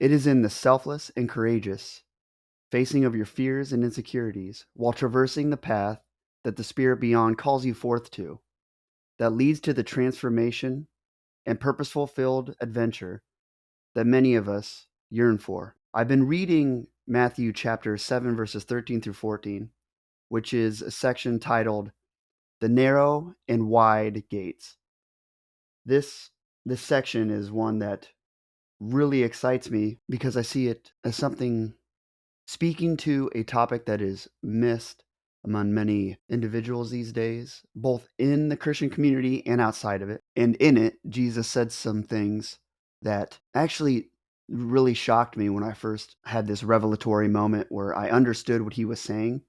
It is in the selfless and courageous facing of your fears and insecurities while traversing the path that the Spirit beyond calls you forth to, that leads to the transformation and purposeful filled adventure that many of us yearn for. I've been reading Matthew chapter 7, verses 13 through 14, which is a section titled The Narrow and Wide Gates. This, this section is one that really excites me because I see it as something speaking to a topic that is missed among many individuals these days, both in the Christian community and outside of it. And in it, Jesus said some things that actually really shocked me when I first had this revelatory moment where I understood what he was saying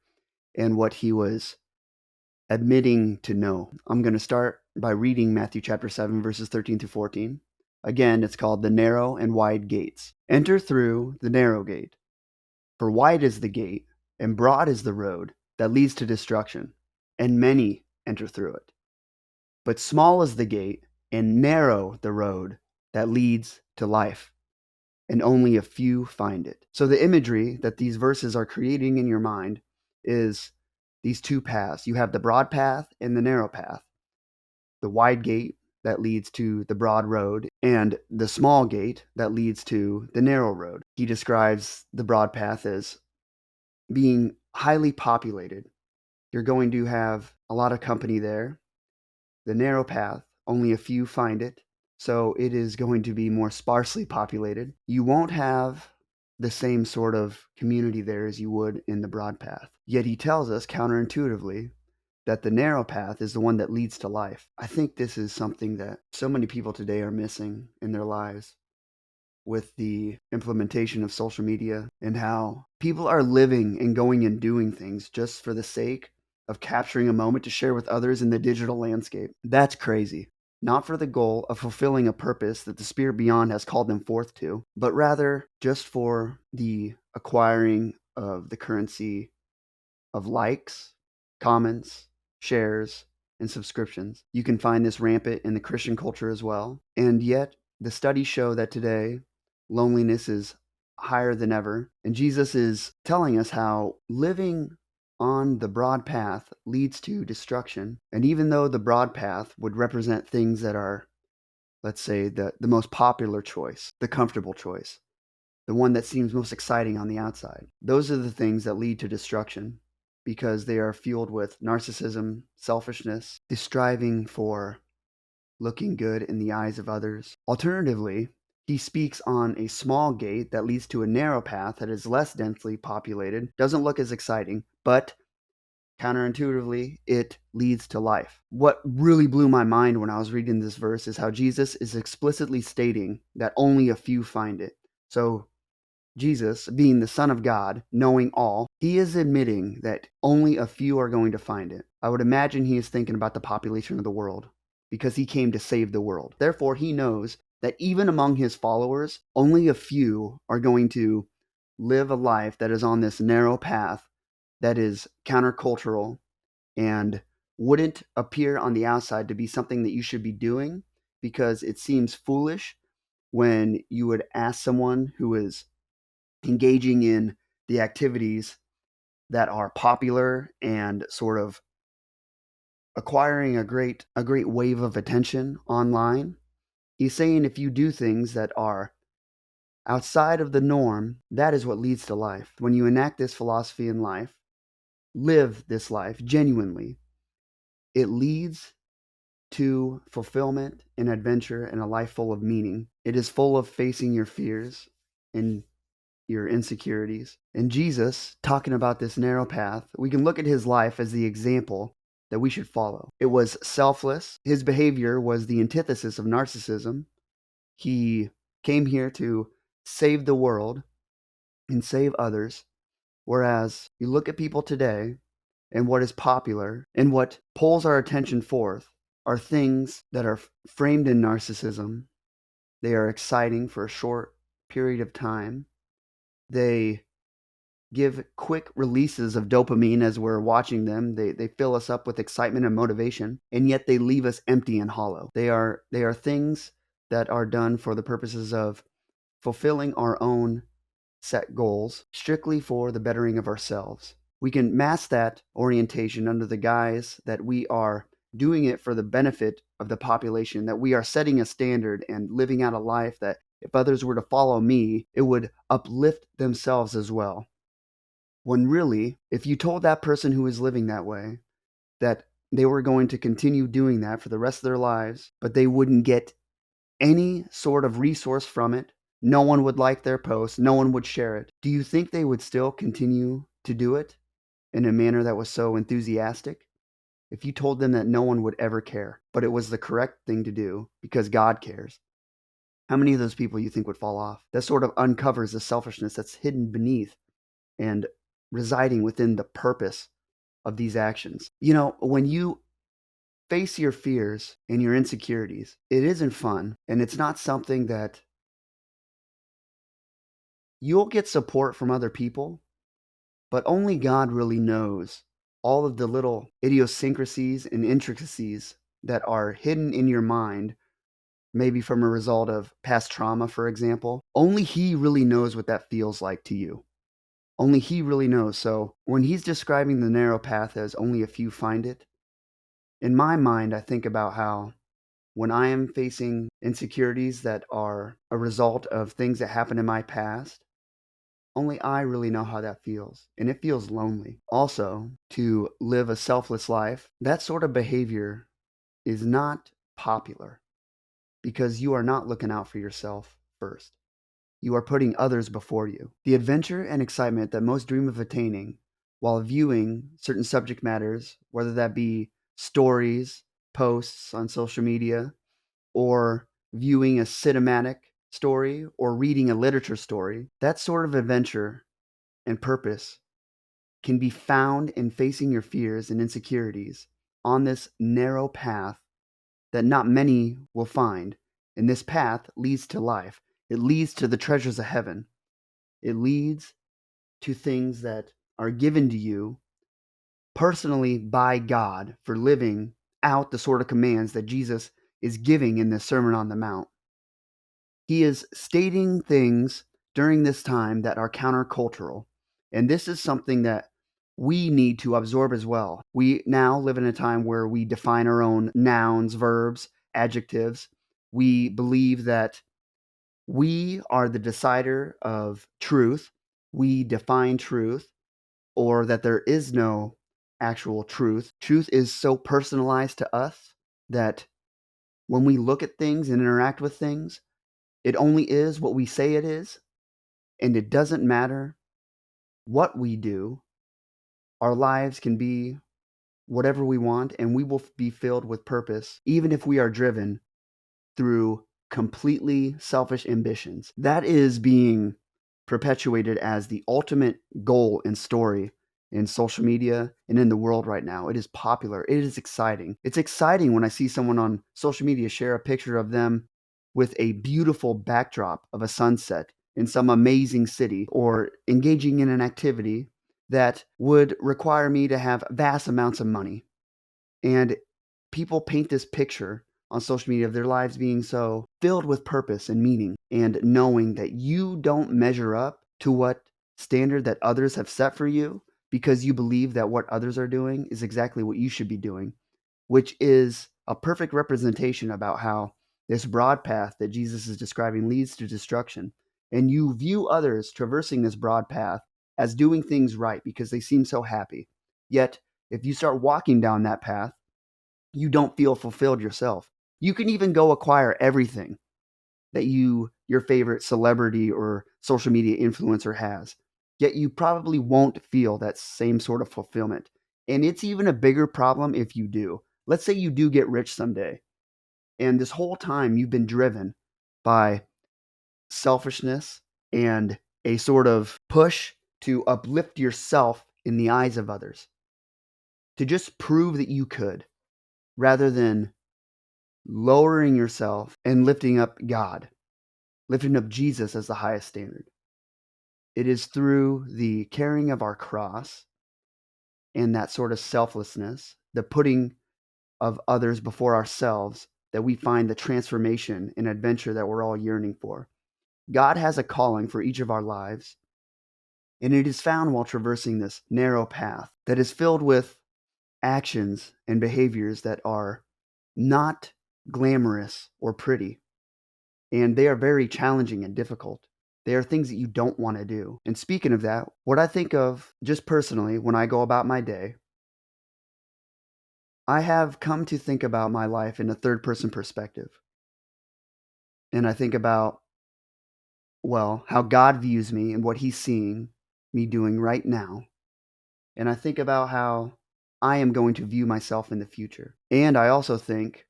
and what he was admitting to know. I'm going to start by reading Matthew chapter 7, verses 13 through 14. Again, it's called the narrow and wide gates. Enter through the narrow gate. For wide is the gate, and broad is the road that leads to destruction, and many enter through it. But small is the gate, and narrow the road that leads to life, and only a few find it. So the imagery that these verses are creating in your mind is these two paths. You have the broad path and the narrow path, the wide gate that leads to the broad road, and the small gate that leads to the narrow road. He describes the broad path as being highly populated. You're going to have a lot of company there. The narrow path, only a few find it, so it is going to be more sparsely populated. You won't have the same sort of community there as you would in the broad path. Yet he tells us counterintuitively that the narrow path is the one that leads to life. I think this is something that so many people today are missing in their lives with the implementation of social media and how people are living and going and doing things just for the sake of capturing a moment to share with others in the digital landscape. That's crazy. Not for the goal of fulfilling a purpose that the Spirit beyond has called them forth to, but rather just for the acquiring of the currency of likes, comments, shares, and subscriptions. You can find this rampant in the Christian culture as well. And yet, the studies show that today, loneliness is higher than ever. And Jesus is telling us how living on the broad path leads to destruction. And even though the broad path would represent things that are, let's say, the most popular choice, the comfortable choice, the one that seems most exciting on the outside, those are the things that lead to destruction because they are fueled with narcissism, selfishness, the striving for looking good in the eyes of others. Alternatively, he speaks on a small gate that leads to a narrow path that is less densely populated, doesn't look as exciting, but counterintuitively, it leads to life. What really blew my mind when I was reading this verse is how Jesus is explicitly stating that only a few find it. So, Jesus, being the Son of God, knowing all, he is admitting that only a few are going to find it. I would imagine he is thinking about the population of the world because he came to save the world. Therefore, he knows that even among his followers, only a few are going to live a life that is on this narrow path that is countercultural and wouldn't appear on the outside to be something that you should be doing because it seems foolish when you would ask someone who is engaging in the activities that are popular and sort of acquiring a great wave of attention online. He's saying if you do things that are outside of the norm, that is what leads to life. When you enact this philosophy in life, live this life genuinely, it leads to fulfillment and adventure and a life full of meaning. It is full of facing your fears and your insecurities. And Jesus, talking about this narrow path, we can look at his life as the example that we should follow. It was selfless. His behavior was the antithesis of narcissism. He came here to save the world and save others. Whereas you look at people today and what is popular and what pulls our attention forth are things that are framed in narcissism. They are exciting for a short period of time. They give quick releases of dopamine as we're watching them. They fill us up with excitement and motivation, and yet they leave us empty and hollow. They are things that are done for the purposes of fulfilling our own set goals strictly for the bettering of ourselves. We can mask that orientation under the guise that we are doing it for the benefit of the population, that we are setting a standard and living out a life that if others were to follow me, it would uplift themselves as well. When really, if you told that person who is living that way that they were going to continue doing that for the rest of their lives, but they wouldn't get any sort of resource from it, no one would like their post, no one would share it, do you think they would still continue to do it in a manner that was so enthusiastic? If you told them that no one would ever care, but it was the correct thing to do because God cares, how many of those people you think would fall off? That sort of uncovers the selfishness that's hidden beneath and residing within the purpose of these actions. You know, when you face your fears and your insecurities, it isn't fun, and it's not something that you'll get support from other people, but only God really knows all of the little idiosyncrasies and intricacies that are hidden in your mind, maybe from a result of past trauma, for example. Only He really knows what that feels like to you. Only He really knows. So when He's describing the narrow path as only a few find it, in my mind, I think about how when I am facing insecurities that are a result of things that happened in my past, only I really know how that feels, and it feels lonely. Also, to live a selfless life, that sort of behavior is not popular because you are not looking out for yourself first. You are putting others before you. The adventure and excitement that most dream of attaining while viewing certain subject matters, whether that be stories, posts on social media, or viewing a cinematic story or reading a literature story, that sort of adventure and purpose can be found in facing your fears and insecurities on this narrow path that not many will find. And this path leads to life. It leads to the treasures of heaven. It leads to things that are given to you personally by God for living out the sort of commands that Jesus is giving in the Sermon on the Mount. He is stating things during this time that are countercultural. And this is something that we need to absorb as well. We now live in a time where we define our own nouns, verbs, adjectives. We believe that we are the decider of truth. We define truth, or that there is no actual truth. Truth is so personalized to us that when we look at things and interact with things, it only is what we say it is, and it doesn't matter what we do. Our lives can be whatever we want, and we will be filled with purpose, even if we are driven through completely selfish ambitions. That is being perpetuated as the ultimate goal and story in social media and in the world right now. It is popular. It is exciting. It's exciting when I see someone on social media share a picture of them with a beautiful backdrop of a sunset in some amazing city, or engaging in an activity that would require me to have vast amounts of money. And people paint this picture on social media of their lives being so filled with purpose and meaning, and knowing that you don't measure up to what standard that others have set for you because you believe that what others are doing is exactly what you should be doing, which is a perfect representation about how this broad path that Jesus is describing leads to destruction. And you view others traversing this broad path as doing things right because they seem so happy. Yet, if you start walking down that path, you don't feel fulfilled yourself. You can even go acquire everything that your favorite celebrity or social media influencer has. Yet you probably won't feel that same sort of fulfillment. And it's even a bigger problem if you do. Let's say you do get rich someday, and this whole time you've been driven by selfishness and a sort of push to uplift yourself in the eyes of others, to just prove that you could, rather than lowering yourself and lifting up God, lifting up Jesus as the highest standard. It is through the carrying of our cross and that sort of selflessness, the putting of others before ourselves, that we find the transformation and adventure that we're all yearning for. God has a calling for each of our lives, and it is found while traversing this narrow path that is filled with actions and behaviors that are not glamorous or pretty, and they are very challenging and difficult. They are things that you don't want to do. And speaking of that, what I think of just personally when I go about my day, I have come to think about my life in a third person perspective. And I think about, well, how God views me and what He's seeing me doing right now. And I think about how I am going to view myself in the future. And I also think,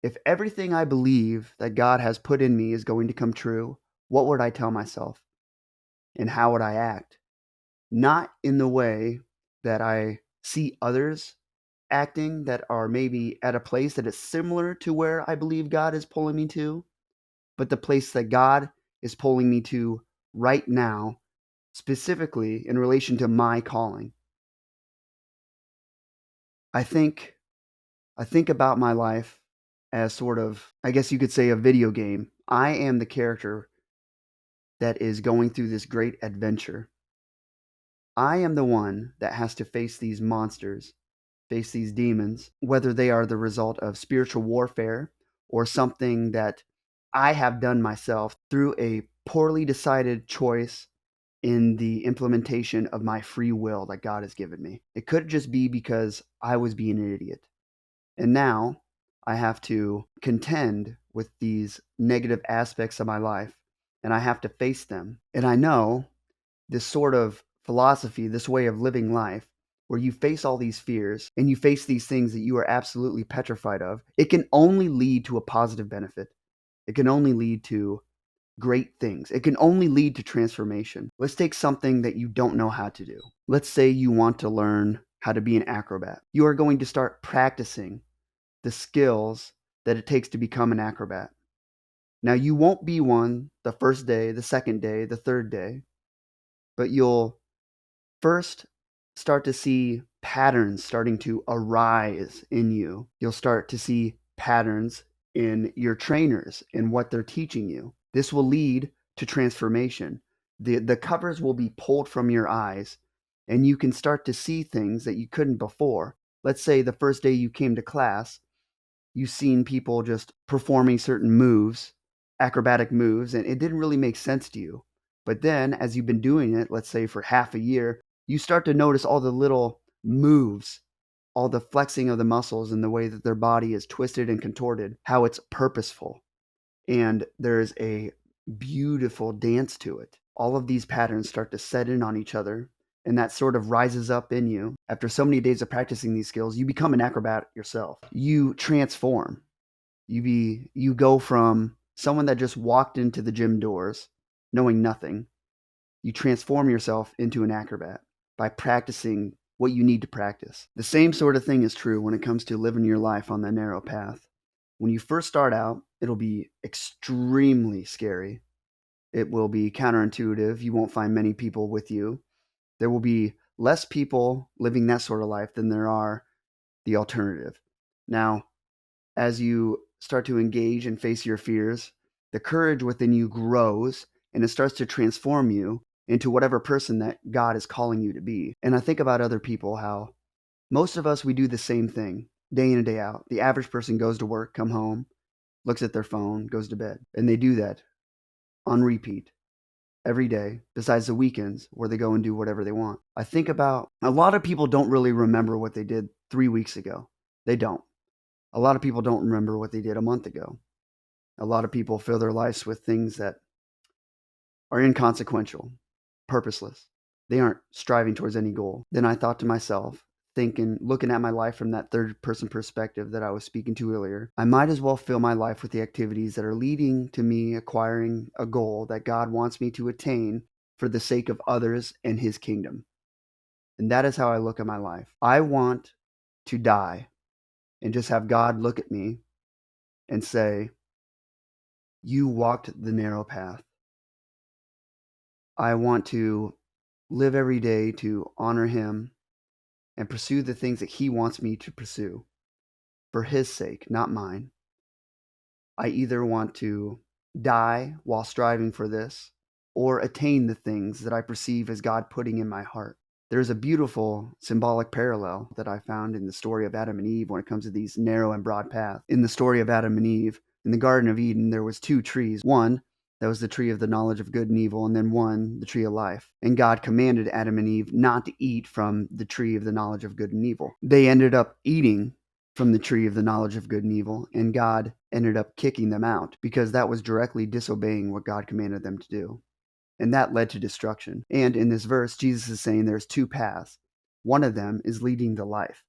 if everything I believe that God has put in me is going to come true, what would I tell myself? And how would I act? Not in the way that I see others acting that are maybe at a place that is similar to where I believe God is pulling me to, but the place that God is pulling me to right now, specifically in relation to my calling. I think I think about my life as sort of, I guess you could say, a video game. I am the character that is going through this great adventure. I am the one that has to face these monsters, face these demons, whether they are the result of spiritual warfare or something that I have done myself through a poorly decided choice in the implementation of my free will that God has given me. It could just be because I was being an idiot. And now I have to contend with these negative aspects of my life, and I have to face them. And I know this sort of philosophy, this way of living life, where you face all these fears and you face these things that you are absolutely petrified of, it can only lead to a positive benefit. It can only lead to great things. It can only lead to transformation. Let's take something that you don't know how to do. Let's say you want to learn how to be an acrobat. You are going to start practicing the skills that it takes to become an acrobat. Now, you won't be one the first day, the second day, the third day, but you'll first start to see patterns starting to arise in you. You'll start to see patterns in your trainers and what they're teaching you. This will lead to transformation. The covers will be pulled from your eyes, and you can start to see things that you couldn't before. Let's say the first day you came to class, you've seen people just performing certain moves, acrobatic moves, and it didn't really make sense to you. But then, as you've been doing it, let's say for half a year, you start to notice all the little moves, all the flexing of the muscles and the way that their body is twisted and contorted, how it's purposeful. And there's a beautiful dance to it. All of these patterns start to set in on each other, and that sort of rises up in you. After so many days of practicing these skills, you become an acrobat yourself. You transform. You go from someone that just walked into the gym doors knowing nothing. You transform yourself into an acrobat by practicing what you need to practice. The same sort of thing is true when it comes to living your life on that narrow path. When you first start out, it'll be extremely scary. It will be counterintuitive. You won't find many people with you. There will be less people living that sort of life than there are the alternative. Now, as you start to engage and face your fears, the courage within you grows and it starts to transform you into whatever person that God is calling you to be. And I think about other people, how most of us, we do the same thing day in and day out. The average person goes to work, come home, looks at their phone, goes to bed. And they do that on repeat every day, besides the weekends where they go and do whatever they want. I think about a lot of people don't really remember what they did 3 weeks ago. They don't. A lot of people don't remember what they did a month ago. A lot of people fill their lives with things that are inconsequential, purposeless. They aren't striving towards any goal. Then I thought to myself, thinking, looking at my life from that third person perspective that I was speaking to earlier, I might as well fill my life with the activities that are leading to me acquiring a goal that God wants me to attain for the sake of others and His kingdom. And that is how I look at my life. I want to die and just have God look at me and say, "You walked the narrow path." I want to live every day to honor Him and pursue the things that He wants me to pursue for His sake, not mine. I either want to die while striving for this, or attain the things that I perceive as God putting in my heart. There's a beautiful symbolic parallel that I found in the story of Adam and Eve when it comes to these narrow and broad paths. In the story of Adam and Eve, in the Garden of Eden, there was two trees. One, that was the tree of the knowledge of good and evil, and then one, the tree of life. And God commanded Adam and Eve not to eat from the tree of the knowledge of good and evil. They ended up eating from the tree of the knowledge of good and evil, and God ended up kicking them out because that was directly disobeying what God commanded them to do. And that led to destruction. And in this verse, Jesus is saying there's two paths. One of them is leading to life.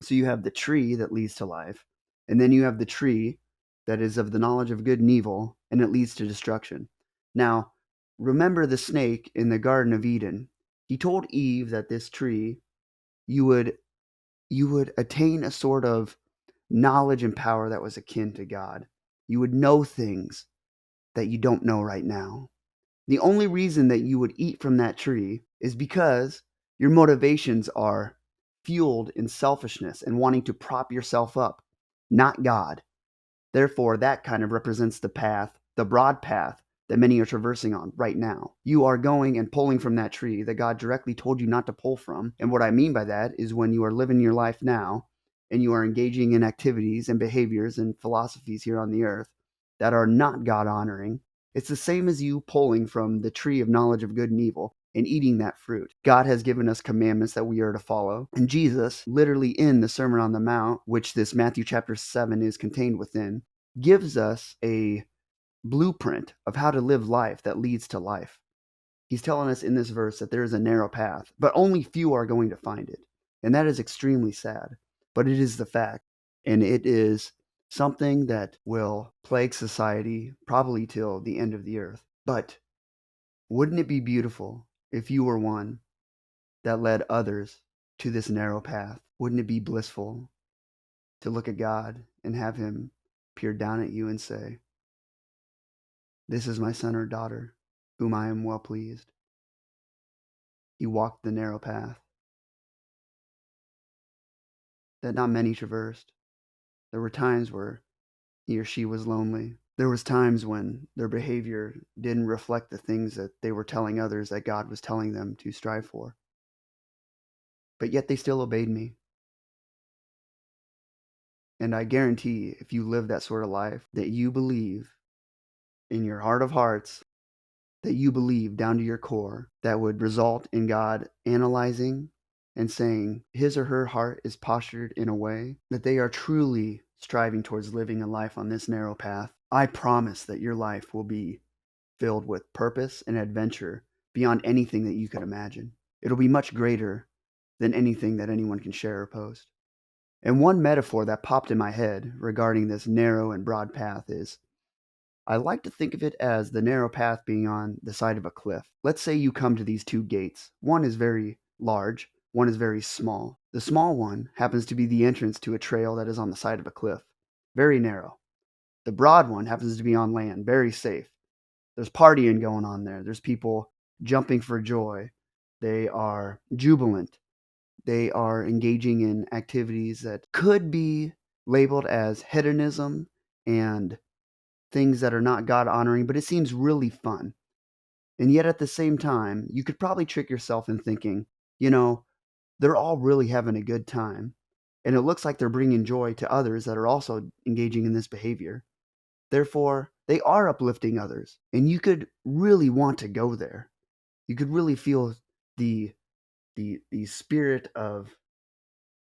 So you have the tree that leads to life, and then you have the tree that is of the knowledge of good and evil, and it leads to destruction. Now, remember the snake in the Garden of Eden. He told Eve that this tree, you would attain a sort of knowledge and power that was akin to God. You would know things that you don't know right now. The only reason that you would eat from that tree is because your motivations are fueled in selfishness and wanting to prop yourself up, not God. Therefore, that kind of represents the path, the broad path that many are traversing on right now. You are going and pulling from that tree that God directly told you not to pull from. And what I mean by that is when you are living your life now and you are engaging in activities and behaviors and philosophies here on the earth that are not God honoring, it's the same as you pulling from the tree of knowledge of good and evil and eating that fruit. God has given us commandments that we are to follow. And Jesus, literally in the Sermon on the Mount, which this Matthew chapter 7 is contained within, gives us a blueprint of how to live life that leads to life. He's telling us in this verse that there is a narrow path, but only few are going to find it. And that is extremely sad, but it is the fact. And it is something that will plague society probably till the end of the earth. But wouldn't it be beautiful if you were one that led others to this narrow path? Wouldn't it be blissful to look at God and have him peer down at you and say, "This is my son or daughter, whom I am well pleased." He walked the narrow path that not many traversed. There were times where he or she was lonely. There was times when their behavior didn't reflect the things that they were telling others that God was telling them to strive for. But yet they still obeyed me. And I guarantee if you live that sort of life, that you believe in your heart of hearts, that you believe down to your core, that would result in God analyzing and saying his or her heart is postured in a way that they are truly striving towards living a life on this narrow path. I promise that your life will be filled with purpose and adventure beyond anything that you could imagine. It'll be much greater than anything that anyone can share or post. And one metaphor that popped in my head regarding this narrow and broad path is I like to think of it as the narrow path being on the side of a cliff. Let's say you come to these two gates. One is very large, one is very small. The small one happens to be the entrance to a trail that is on the side of a cliff, very narrow. The broad one happens to be on land, very safe. There's partying going on there. There's people jumping for joy. They are jubilant. They are engaging in activities that could be labeled as hedonism and things that are not God honoring, but it seems really fun. And yet at the same time, you could probably trick yourself in thinking, you know, they're all really having a good time. And it looks like they're bringing joy to others that are also engaging in this behavior. Therefore, they are uplifting others. And you could really want to go there. You could really feel the the spirit of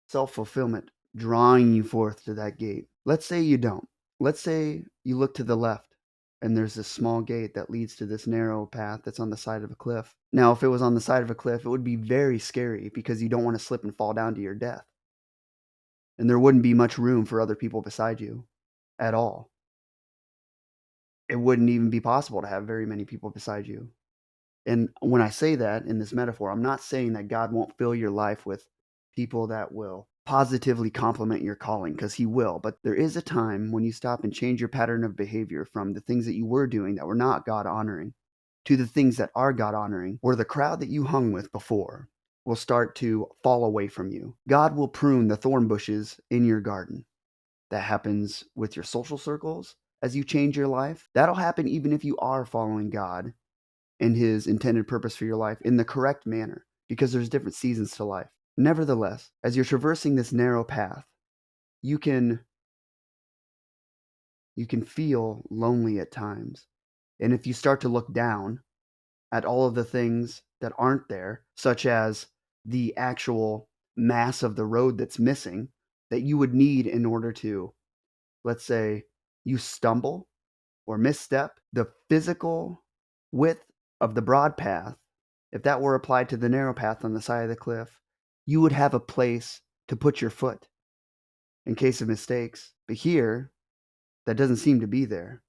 self-fulfillment drawing you forth to that gate. Let's say you don't. Let's say you look to the left and there's this small gate that leads to this narrow path that's on the side of a cliff. Now, if it was on the side of a cliff, it would be very scary because you don't want to slip and fall down to your death. And there wouldn't be much room for other people beside you at all. It wouldn't even be possible to have very many people beside you. And when I say that in this metaphor, I'm not saying that God won't fill your life with people that will positively complement your calling, because he will. But there is a time when you stop and change your pattern of behavior from the things that you were doing that were not God honoring to the things that are God honoring, where the crowd that you hung with before will start to fall away from you. God will prune the thorn bushes in your garden. That happens with your social circles as you change your life. That'll happen even if you are following God and his intended purpose for your life in the correct manner, because there's different seasons to life. Nevertheless, as you're traversing this narrow path, you can feel lonely at times. And if you start to look down at all of the things that aren't there, such as the actual mass of the road that's missing that you would need in order to, let's say, you stumble or misstep, the physical width of the broad path, if that were applied to the narrow path on the side of the cliff, you would have a place to put your foot in case of mistakes. But here, that doesn't seem to be there.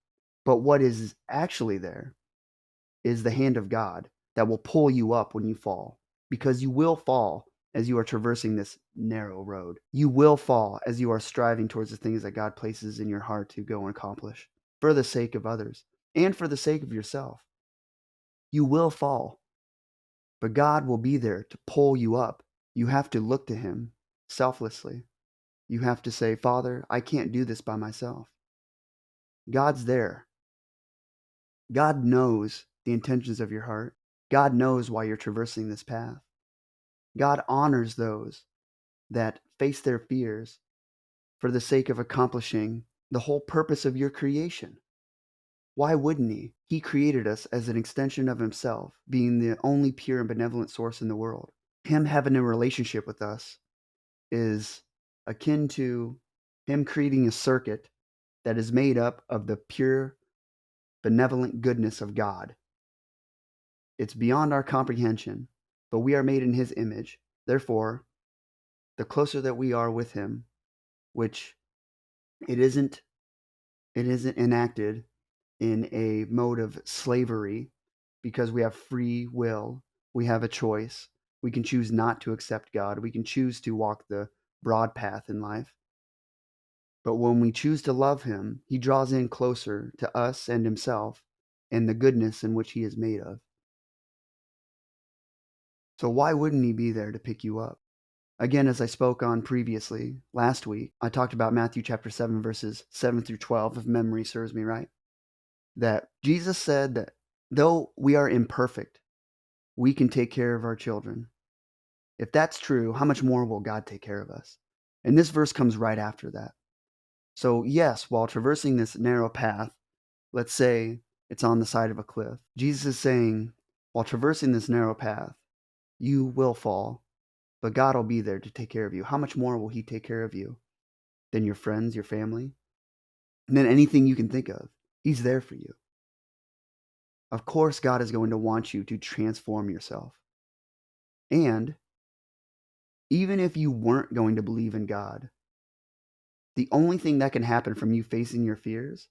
But what is actually there is the hand of God that will pull you up when you fall, because you will fall as you are traversing this narrow road. You will fall as you are striving towards the things that God places in your heart to go and accomplish for the sake of others and for the sake of yourself. You will fall, but God will be there to pull you up. You have to look to him selflessly. You have to say, Father, I can't do this by myself. God's there. God knows the intentions of your heart. God knows why you're traversing this path. God honors those that face their fears for the sake of accomplishing the whole purpose of your creation. Why wouldn't he? He created us as an extension of himself, being the only pure and benevolent source in the world. Him having a relationship with us is akin to him creating a circuit that is made up of the pure, benevolent goodness of God. It's beyond our comprehension, but we are made in his image. Therefore, the closer that we are with him, which it isn't enacted in a mode of slavery, because we have free will, we have a choice. We can choose not to accept God. We can choose to walk the broad path in life. But when we choose to love him, he draws in closer to us and himself and the goodness in which he is made of. So why wouldn't he be there to pick you up? Again, as I spoke on previously, last week, I talked about Matthew chapter 7, verses 7 through 12, if memory serves me right. That Jesus said that though we are imperfect, we can take care of our children. If that's true, how much more will God take care of us? And this verse comes right after that. So, yes, while traversing this narrow path, let's say it's on the side of a cliff, Jesus is saying, while traversing this narrow path, you will fall, but God will be there to take care of you. How much more will he take care of you than your friends, your family, and then anything you can think of? He's there for you. Of course, God is going to want you to transform yourself. And even if you weren't going to believe in God, the only thing that can happen from you facing your fears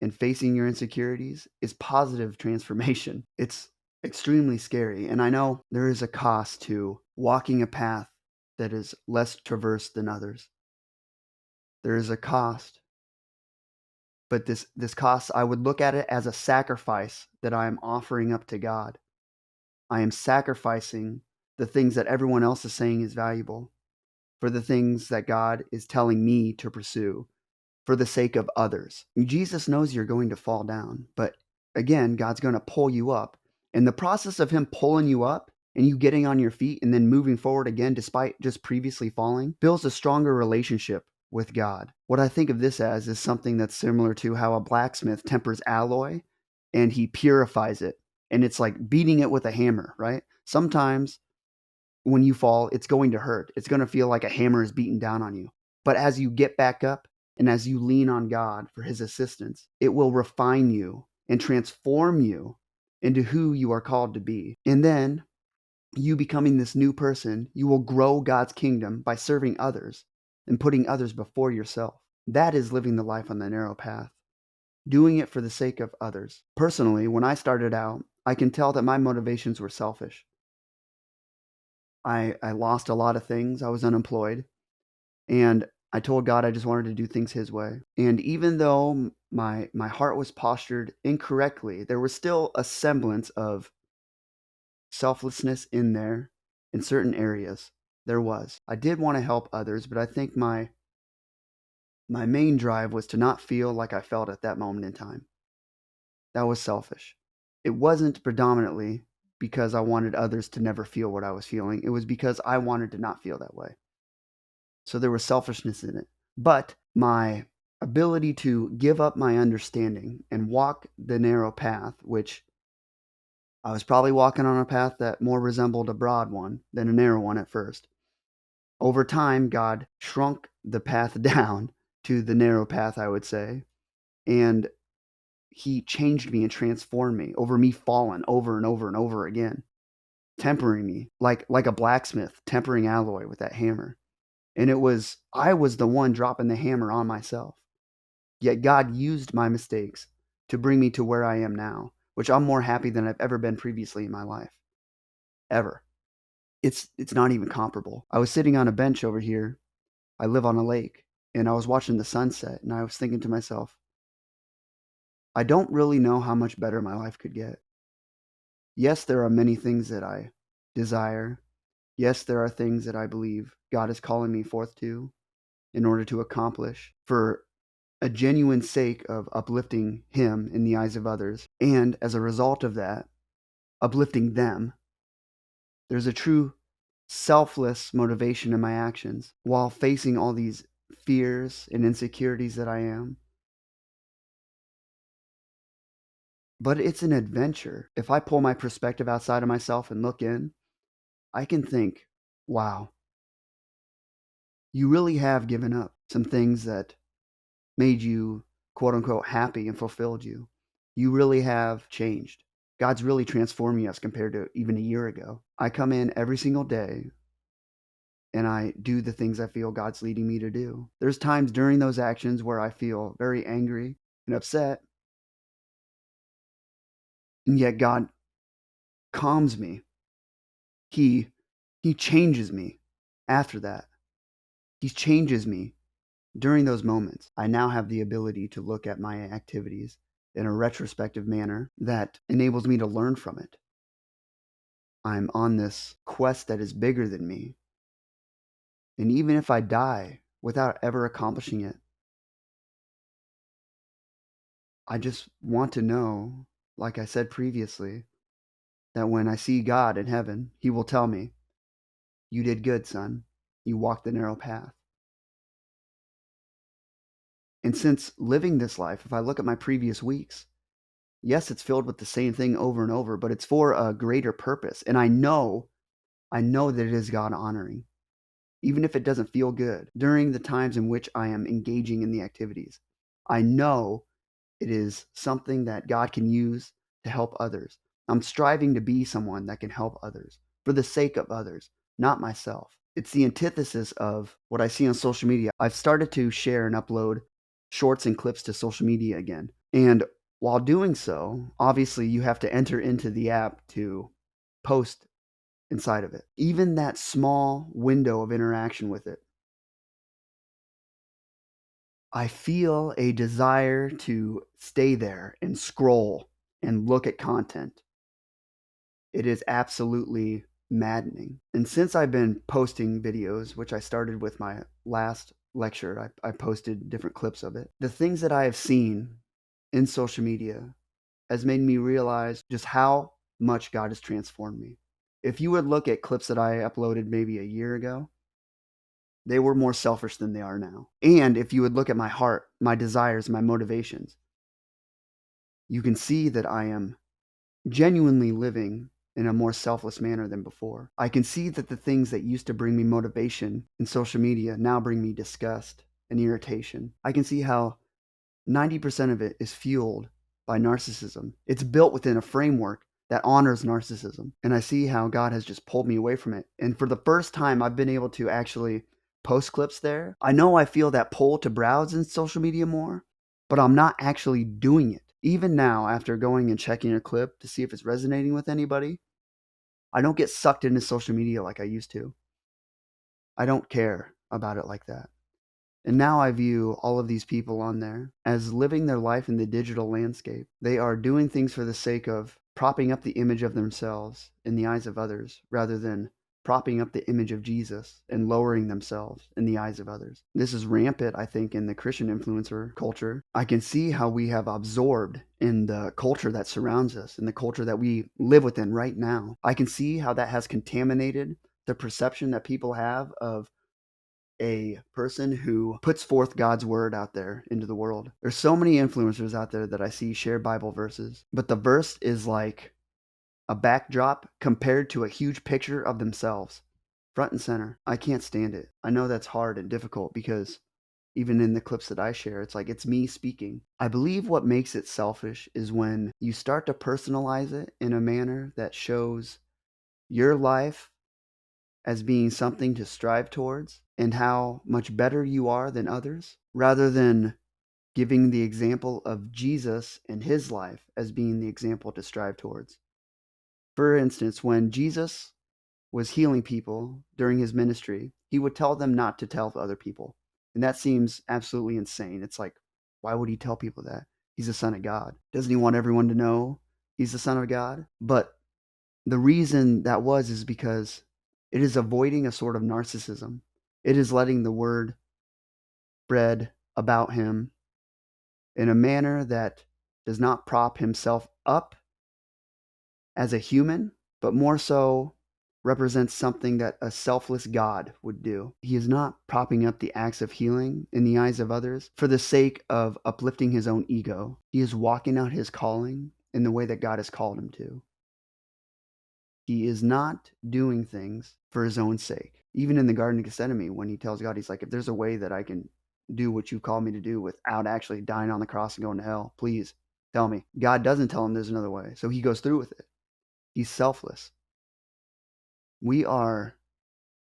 and facing your insecurities is positive transformation. It's extremely scary. And I know there is a cost to walking a path that is less traversed than others. There is a cost. But this cost, I would look at it as a sacrifice that I am offering up to God. I am sacrificing the things that everyone else is saying is valuable for the things that God is telling me to pursue for the sake of others. Jesus knows you're going to fall down, but again, God's going to pull you up. In the process of him pulling you up and you getting on your feet and then moving forward again, despite just previously falling, builds a stronger relationship with God. What I think of this as is something that's similar to how a blacksmith tempers alloy and he purifies it. And it's like beating it with a hammer, right? Sometimes when you fall, it's going to hurt. It's going to feel like a hammer is beating down on you. But as you get back up and as you lean on God for his assistance, it will refine you and transform you into who you are called to be. And then you becoming this new person, you will grow God's kingdom by serving others and putting others before yourself. That is living the life on the narrow path, doing it for the sake of others. Personally, when I started out, I can tell that my motivations were selfish. I lost a lot of things. I was unemployed. And I told God I just wanted to do things his way. And even though my heart was postured incorrectly, there was still a semblance of selflessness in there in certain areas. There was. I did want to help others, but I think my My main drive was to not feel like I felt at that moment in time. That was selfish. It wasn't predominantly because I wanted others to never feel what I was feeling. It was because I wanted to not feel that way. So there was selfishness in it. But my ability to give up my understanding and walk the narrow path, which I was probably walking on a path that more resembled a broad one than a narrow one at first. Over time, God shrunk the path down to the narrow path, I would say, and He changed me and transformed me over me falling over and over and over again, tempering me like a blacksmith tempering alloy with that hammer. And I was the one dropping the hammer on myself. Yet God used my mistakes to bring me to where I am now, which I'm more happy than I've ever been previously in my life. Ever. It's not even comparable. I was sitting on a bench over here. I live on a lake, and I was watching the sunset, and I was thinking to myself, I don't really know how much better my life could get. Yes, there are many things that I desire. Yes, there are things that I believe God is calling me forth to in order to accomplish for a genuine sake of uplifting Him in the eyes of others. And as a result of that, uplifting them, there's a true selfless motivation in my actions while facing all these fears and insecurities that I am. But it's an adventure. If I pull my perspective outside of myself and look in, I can think, wow, you really have given up some things that made you quote unquote happy and fulfilled you. You really have changed. God's really transforming us compared to even a year ago. I come in every single day and I do the things I feel God's leading me to do. There's times during those actions where I feel very angry and upset, and yet God calms me. He he changes me after that. He changes me during those moments. I now have the ability to look at my activities in a retrospective manner that enables me to learn from it. I'm on this quest that is bigger than me. And even if I die without ever accomplishing it, I just want to know, like I said previously, that when I see God in heaven, He will tell me, you did good, son. You walked the narrow path. And since living this life, if I look at my previous weeks, yes, it's filled with the same thing over and over, but it's for a greater purpose. And I know that it is God honoring, even if it doesn't feel good during the times in which I am engaging in the activities. I know it is something that God can use to help others. I'm striving to be someone that can help others for the sake of others, not myself. It's the antithesis of what I see on social media. I've started to share and upload shorts and clips to social media again. And while doing so, obviously you have to enter into the app to post inside of it. Even that small window of interaction with it, I feel a desire to stay there and scroll and look at content. It is absolutely maddening. And since I've been posting videos, which I started with my last lecture, I posted different clips of it. The things that I have seen in social media has made me realize just how much God has transformed me. If you would look at clips that I uploaded maybe a year ago, they were more selfish than they are now. And if you would look at my heart, my desires, my motivations, you can see that I am genuinely living in a more selfless manner than before. I can see that the things that used to bring me motivation in social media now bring me disgust and irritation. I can see how 90% of it is fueled by narcissism. It's built within a framework that honors narcissism. And I see how God has just pulled me away from it. And for the first time, I've been able to actually post clips there. I know I feel that pull to browse in social media more, but I'm not actually doing it. Even now, after going and checking a clip to see if it's resonating with anybody, I don't get sucked into social media like I used to. I don't care about it like that. And now I view all of these people on there as living their life in the digital landscape. They are doing things for the sake of propping up the image of themselves in the eyes of others rather than propping up the image of Jesus and lowering themselves in the eyes of others. This is rampant, I think, in the Christian influencer culture. I can see how we have absorbed in the culture that surrounds us, in the culture that we live within right now. I can see how that has contaminated the perception that people have of a person who puts forth God's word out there into the world. There's so many influencers out there that I see share Bible verses, but the verse is like a backdrop compared to a huge picture of themselves, front and center. I can't stand it. I know that's hard and difficult because even in the clips that I share, it's like it's me speaking. I believe what makes it selfish is when you start to personalize it in a manner that shows your life as being something to strive towards and how much better you are than others, rather than giving the example of Jesus and his life as being the example to strive towards. For instance, when Jesus was healing people during his ministry, he would tell them not to tell other people. And that seems absolutely insane. It's like, why would he tell people that? He's the Son of God. Doesn't he want everyone to know he's the Son of God? But the reason that is because it is avoiding a sort of narcissism. It is letting the word spread about him in a manner that does not prop himself up as a human, but more so represents something that a selfless God would do. He is not propping up the acts of healing in the eyes of others for the sake of uplifting his own ego. He is walking out his calling in the way that God has called him to. He is not doing things for his own sake. Even in the Garden of Gethsemane, when he tells God, he's like, if there's a way that I can do what you called me to do without actually dying on the cross and going to hell, please tell me. God doesn't tell him there's another way, so he goes through with it. He's selfless. We are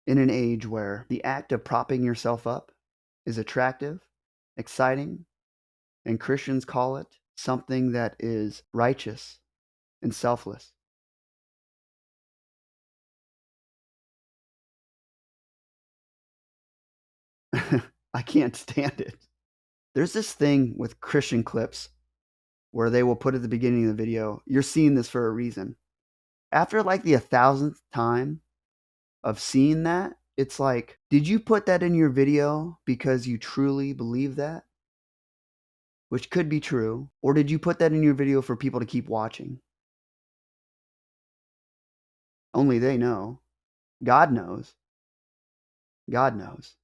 in an age where the act of propping yourself up is attractive, exciting, and Christians call it something that is righteous and selfless. I can't stand it. There's this thing with Christian clips where they will put at the beginning of the video, you're seeing this for a reason. After like the 1,000th time of seeing that, it's like, did you put that in your video because you truly believe that? Which could be true. Or did you put that in your video for people to keep watching? Only they know. God knows. God knows.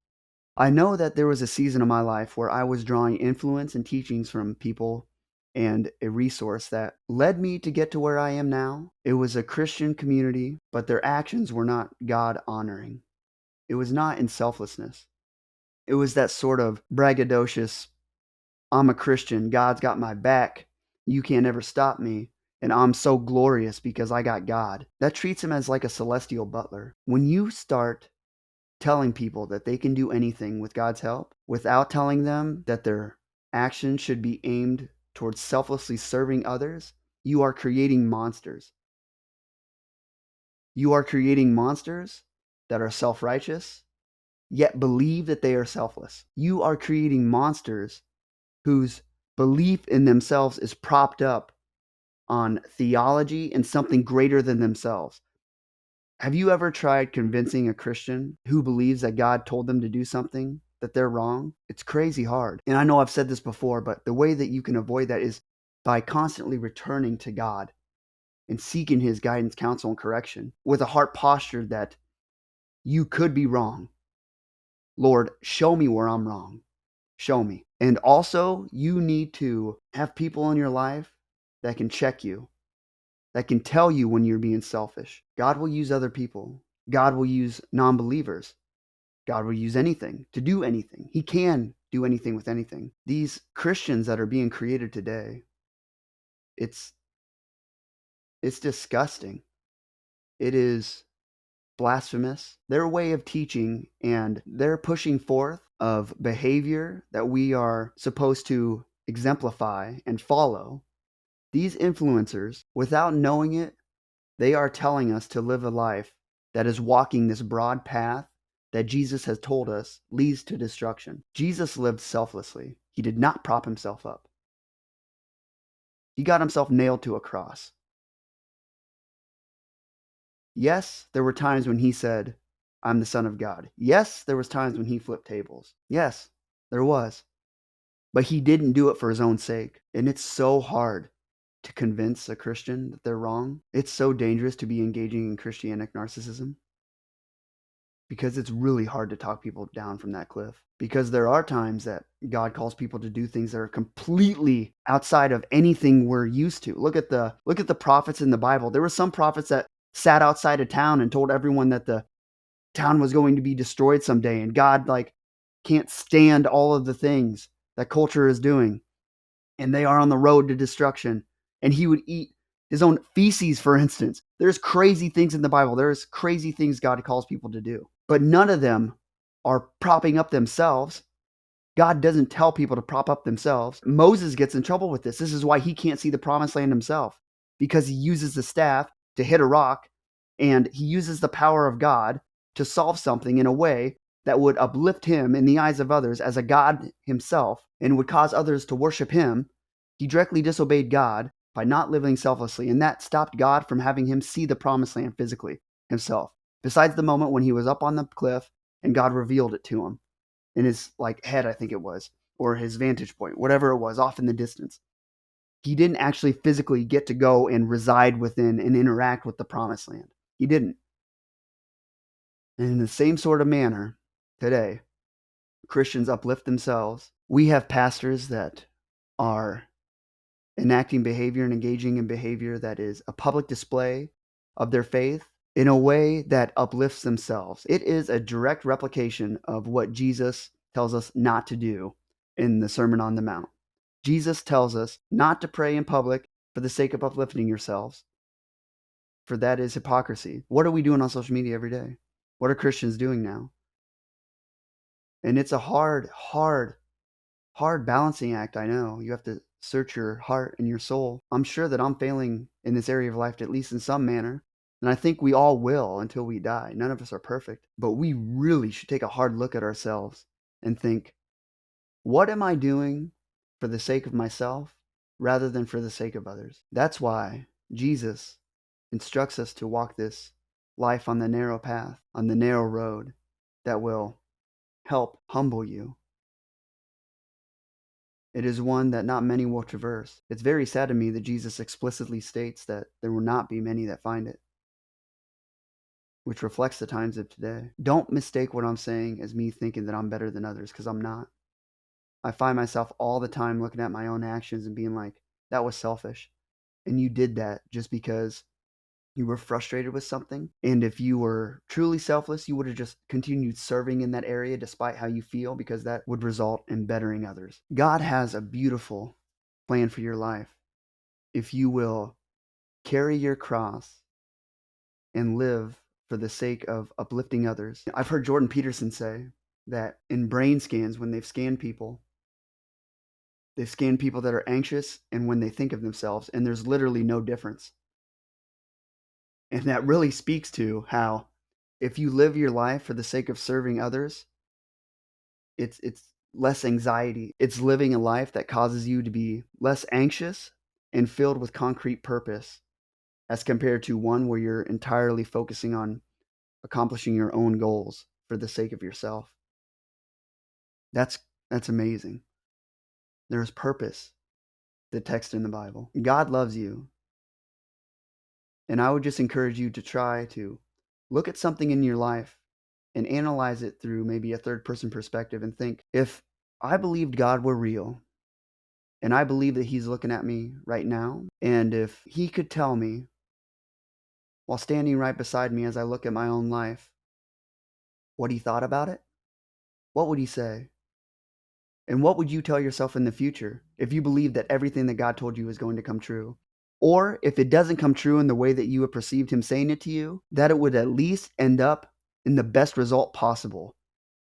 I know that there was a season of my life where I was drawing influence and teachings from people and a resource that led me to get to where I am now. It was a Christian community, but their actions were not God honoring. It was not in selflessness. It was that sort of braggadocious, I'm a Christian, God's got my back, you can't ever stop me, and I'm so glorious because I got God. That treats him as like a celestial butler. When you start telling people that they can do anything with God's help without telling them that their actions should be aimed towards selflessly serving others, you are creating monsters. You are creating monsters that are self righteous, yet believe that they are selfless. You are creating monsters whose belief in themselves is propped up on theology and something greater than themselves. Have you ever tried convincing a Christian who believes that God told them to do something that they're wrong? It's crazy hard. And I know I've said this before, but the way that you can avoid that is by constantly returning to God and seeking his guidance, counsel, and correction with a heart posture that you could be wrong. Lord, show me where I'm wrong. Show me. And also, you need to have people in your life that can check you, that can tell you when you're being selfish. God will use other people. God will use non-believers. God will use anything to do anything. He can do anything with anything. These Christians that are being created today, it's disgusting. It is blasphemous. Their way of teaching and their pushing forth of behavior that we are supposed to exemplify and follow, these influencers, without knowing it, they are telling us to live a life that is walking this broad path that Jesus has told us leads to destruction. Jesus lived selflessly. He did not prop himself up. He got himself nailed to a cross. Yes, there were times when he said, I'm the Son of God. Yes, there was times when he flipped tables. Yes, there was. But he didn't do it for his own sake. And it's so hard to convince a Christian that they're wrong. It's so dangerous to be engaging in Christianic narcissism because it's really hard to talk people down from that cliff. Because there are times that God calls people to do things that are completely outside of anything we're used to. Look at the prophets in the Bible. There were some prophets that sat outside a town and told everyone that the town was going to be destroyed someday, and God can't stand all of the things that culture is doing, and they are on the road to destruction. And he would eat his own feces, for instance. There's crazy things in the Bible. There's crazy things God calls people to do, but none of them are propping up themselves. God doesn't tell people to prop up themselves. Moses gets in trouble with this. This is why he can't see the promised land himself, because he uses the staff to hit a rock, and he uses the power of God to solve something in a way that would uplift him in the eyes of others as a God himself and would cause others to worship him. He directly disobeyed God by not living selflessly, and that stopped God from having him see the promised land physically himself, besides the moment when he was up on the cliff and God revealed it to him in his head, I think it was, or his vantage point, whatever it was, off in the distance. He didn't actually physically get to go and reside within and interact with the promised land. He didn't. And in the same sort of manner, today, Christians uplift themselves. We have pastors that are enacting behavior and engaging in behavior that is a public display of their faith in a way that uplifts themselves. It is a direct replication of what Jesus tells us not to do in the Sermon on the Mount. Jesus tells us not to pray in public for the sake of uplifting yourselves, for that is hypocrisy. What are we doing on social media every day? What are Christians doing now? And it's a hard balancing act, I know. You have to search your heart and your soul. I'm sure that I'm failing in this area of life, at least in some manner. And I think we all will until we die. None of us are perfect. But we really should take a hard look at ourselves and think, what am I doing for the sake of myself rather than for the sake of others? That's why Jesus instructs us to walk this life on the narrow path, on the narrow road that will help humble you. It is one that not many will traverse. It's very sad to me that Jesus explicitly states that there will not be many that find it, which reflects the times of today. Don't mistake what I'm saying as me thinking that I'm better than others, because I'm not. I find myself all the time looking at my own actions and being like, that was selfish. And you did that just because you were frustrated with something. And if you were truly selfless, you would have just continued serving in that area despite how you feel, because that would result in bettering others. God has a beautiful plan for your life if you will carry your cross and live for the sake of uplifting others. I've heard Jordan Peterson say that in brain scans, when they've scanned people that are anxious and when they think of themselves, and there's literally no difference. And that really speaks to how if you live your life for the sake of serving others, it's less anxiety. It's living a life that causes you to be less anxious and filled with concrete purpose, as compared to one where you're entirely focusing on accomplishing your own goals for the sake of yourself. That's amazing. There's purpose, the text in the Bible. God loves you. And I would just encourage you to try to look at something in your life and analyze it through maybe a third person perspective and think, if I believed God were real and I believe that he's looking at me right now, and if he could tell me while standing right beside me as I look at my own life what he thought about it, what would he say? And what would you tell yourself in the future if you believe that everything that God told you is going to come true? Or if it doesn't come true in the way that you have perceived him saying it to you, that it would at least end up in the best result possible,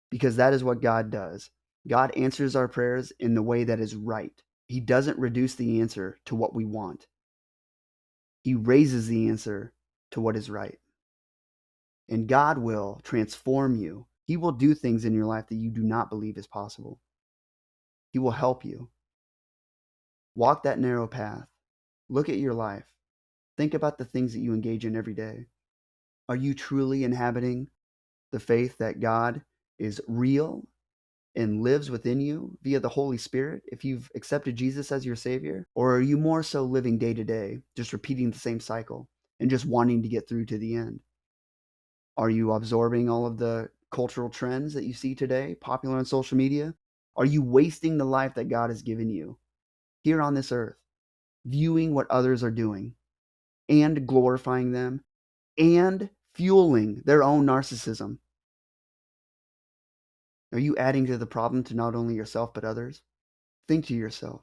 because that is what God does. God answers our prayers in the way that is right. He doesn't reduce the answer to what we want. He raises the answer to what is right. And God will transform you. He will do things in your life that you do not believe is possible. He will help you. Walk that narrow path. Look at your life. Think about the things that you engage in every day. Are you truly inhabiting the faith that God is real and lives within you via the Holy Spirit if you've accepted Jesus as your Savior? Or are you more so living day to day, just repeating the same cycle and just wanting to get through to the end? Are you absorbing all of the cultural trends that you see today, popular on social media? Are you wasting the life that God has given you here on this earth, viewing what others are doing and glorifying them and fueling their own narcissism? Are you adding to the problem to not only yourself but others? Think to yourself,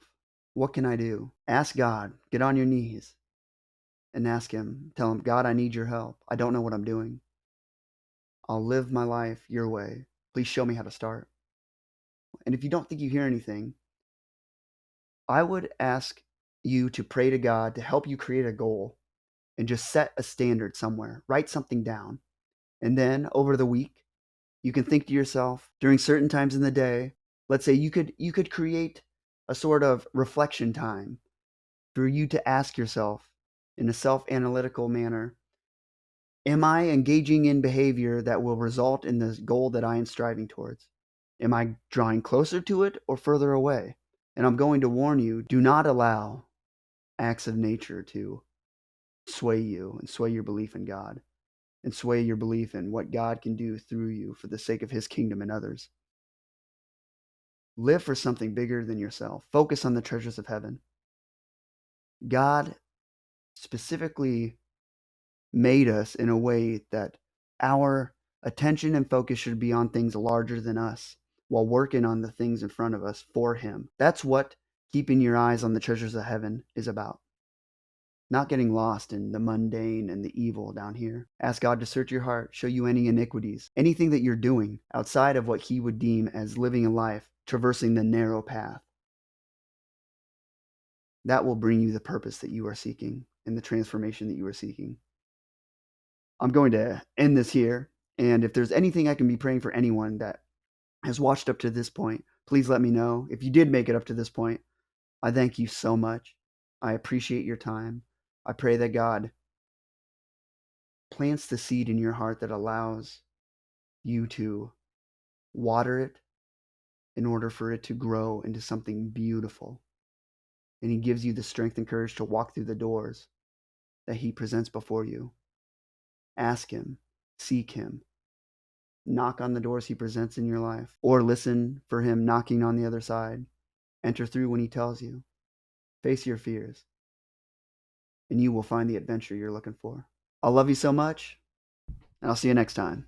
what can I do? Ask God, get on your knees and ask Him. Tell Him, God, I need your help. I don't know what I'm doing. I'll live my life your way. Please show me how to start. And if you don't think you hear anything, I would ask you to pray to God to help you create a goal and just set a standard somewhere. Write something down. And then over the week, you can think to yourself during certain times in the day, let's say you could create a sort of reflection time for you to ask yourself in a self-analytical manner, am I engaging in behavior that will result in the goal that I am striving towards? Am I drawing closer to it or further away? And I'm going to warn you, do not allow acts of nature to sway you and sway your belief in God and sway your belief in what God can do through you for the sake of His kingdom and others. Live for something bigger than yourself. Focus on the treasures of heaven. God specifically made us in a way that our attention and focus should be on things larger than us while working on the things in front of us for Him. That's what keeping your eyes on the treasures of heaven is about. Not getting lost in the mundane and the evil down here. Ask God to search your heart, show you any iniquities, anything that you're doing outside of what He would deem as living a life, traversing the narrow path. That will bring you the purpose that you are seeking and the transformation that you are seeking. I'm going to end this here. And if there's anything I can be praying for anyone that has watched up to this point, please let me know. If you did make it up to this point, I thank you so much. I appreciate your time. I pray that God plants the seed in your heart that allows you to water it in order for it to grow into something beautiful. And He gives you the strength and courage to walk through the doors that He presents before you. Ask Him, seek Him, knock on the doors He presents in your life, or listen for Him knocking on the other side. Enter through when He tells you. Face your fears, and you will find the adventure you're looking for. I love you so much, and I'll see you next time.